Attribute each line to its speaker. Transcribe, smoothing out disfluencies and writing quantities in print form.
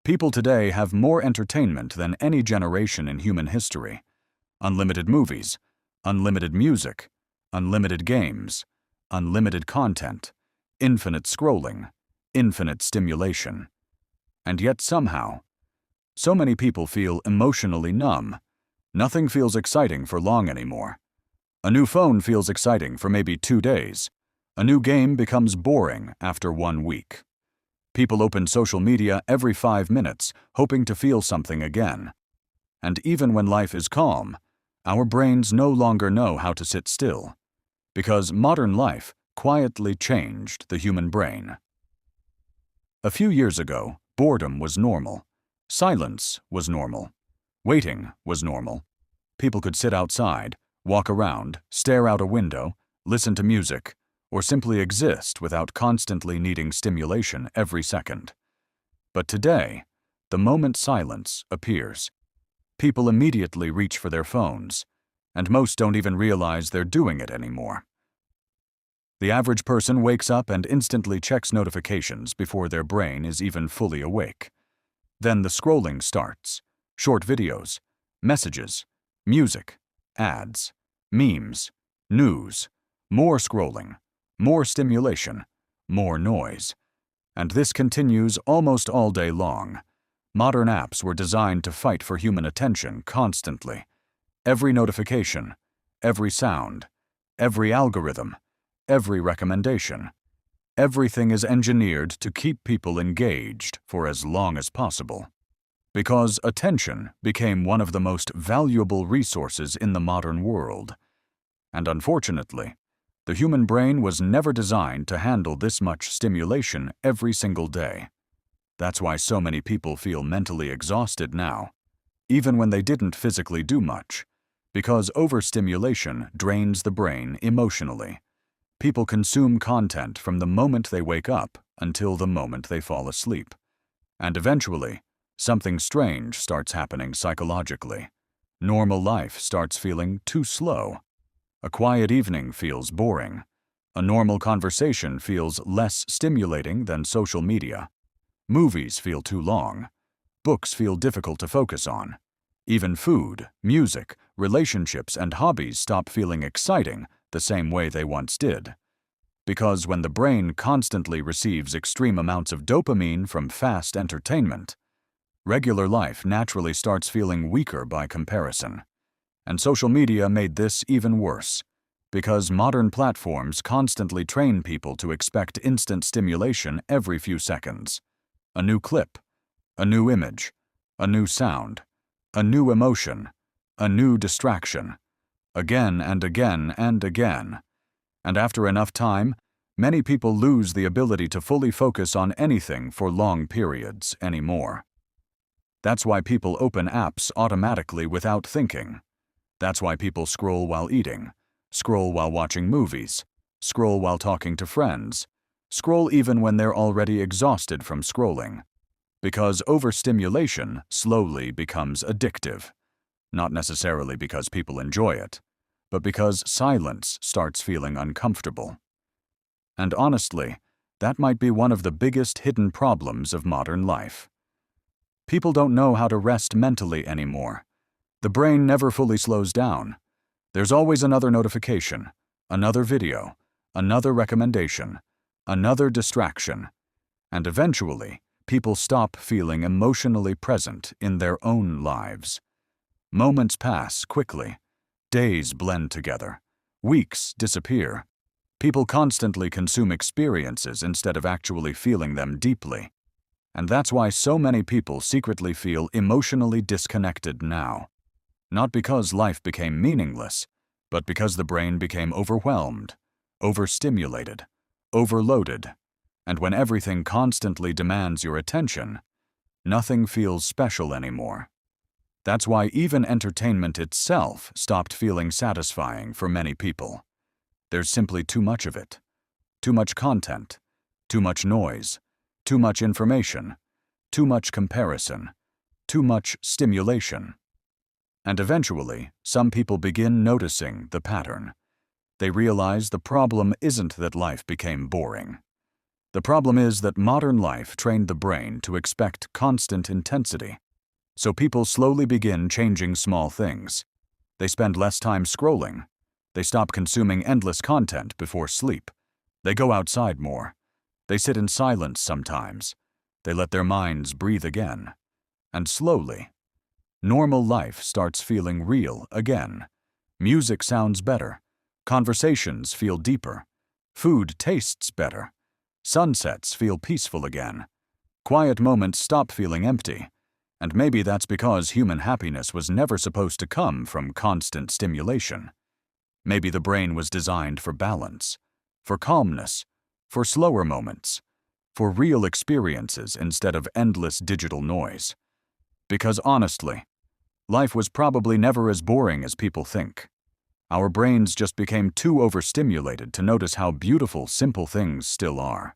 Speaker 1: People today have more entertainment than any generation in human history. Unlimited movies, unlimited music, unlimited games, unlimited content, infinite scrolling, infinite stimulation. And yet somehow, so many people feel emotionally numb. Nothing feels exciting for long anymore. A new phone feels exciting for maybe 2 days. A new game becomes boring after 1 week. People open social media every 5 minutes, hoping to feel something again. And even when life is calm, our brains no longer know how to sit still, because modern life quietly changed the human brain. A few years ago, boredom was normal. Silence was normal. Waiting was normal. People could sit outside, walk around, stare out a window, listen to music, or simply exist without constantly needing stimulation every second. But today, the moment silence appears, people immediately reach for their phones, and most don't even realize they're doing it anymore. The average person wakes up and instantly checks notifications before their brain is even fully awake. Then the scrolling starts. Short videos, messages, music, ads, memes, news, more scrolling, more stimulation, more noise. And this continues almost all day long. Modern apps were designed to fight for human attention constantly. Every notification, every sound, every algorithm, every recommendation. Everything is engineered to keep people engaged for as long as possible. Because attention became one of the most valuable resources in the modern world. And unfortunately, the human brain was never designed to handle this much stimulation every single day. That's why so many people feel mentally exhausted now, even when they didn't physically do much, because overstimulation drains the brain emotionally. People consume content from the moment they wake up until the moment they fall asleep. And eventually, something strange starts happening psychologically. Normal life starts feeling too slow. A quiet evening feels boring. A normal conversation feels less stimulating than social media. Movies feel too long. Books feel difficult to focus on. Even food, music, relationships, and hobbies stop feeling exciting the same way they once did. Because when the brain constantly receives extreme amounts of dopamine from fast entertainment, regular life naturally starts feeling weaker by comparison. And social media made this even worse, because modern platforms constantly train people to expect instant stimulation every few seconds. A new clip, a new image, a new sound, a new emotion, a new distraction, again and again and again. And after enough time, many people lose the ability to fully focus on anything for long periods anymore. That's why people open apps automatically without thinking. That's why people scroll while eating, scroll while watching movies, scroll while talking to friends, scroll even when they're already exhausted from scrolling. Because overstimulation slowly becomes addictive. Not necessarily because people enjoy it, but because silence starts feeling uncomfortable. And honestly, that might be one of the biggest hidden problems of modern life. People don't know how to rest mentally anymore. The brain never fully slows down. There's always another notification, another video, another recommendation, another distraction. And eventually, people stop feeling emotionally present in their own lives. Moments pass quickly. Days blend together. Weeks disappear. People constantly consume experiences instead of actually feeling them deeply. And that's why so many people secretly feel emotionally disconnected now. Not because life became meaningless, but because the brain became overwhelmed, overstimulated, overloaded. And when everything constantly demands your attention, nothing feels special anymore. That's why even entertainment itself stopped feeling satisfying for many people. There's simply too much of it. Too much content, too much noise, too much information, too much comparison, too much stimulation. And eventually, some people begin noticing the pattern. They realize the problem isn't that life became boring. The problem is that modern life trained the brain to expect constant intensity. So people slowly begin changing small things. They spend less time scrolling. They stop consuming endless content before sleep. They go outside more. They sit in silence sometimes. They let their minds breathe again. And slowly, normal life starts feeling real again. Music sounds better. Conversations feel deeper. Food tastes better. Sunsets feel peaceful again. Quiet moments stop feeling empty. And maybe that's because human happiness was never supposed to come from constant stimulation. Maybe the brain was designed for balance, for calmness, for slower moments, for real experiences instead of endless digital noise. Because honestly, life was probably never as boring as people think. Our brains just became too overstimulated to notice how beautiful simple things still are.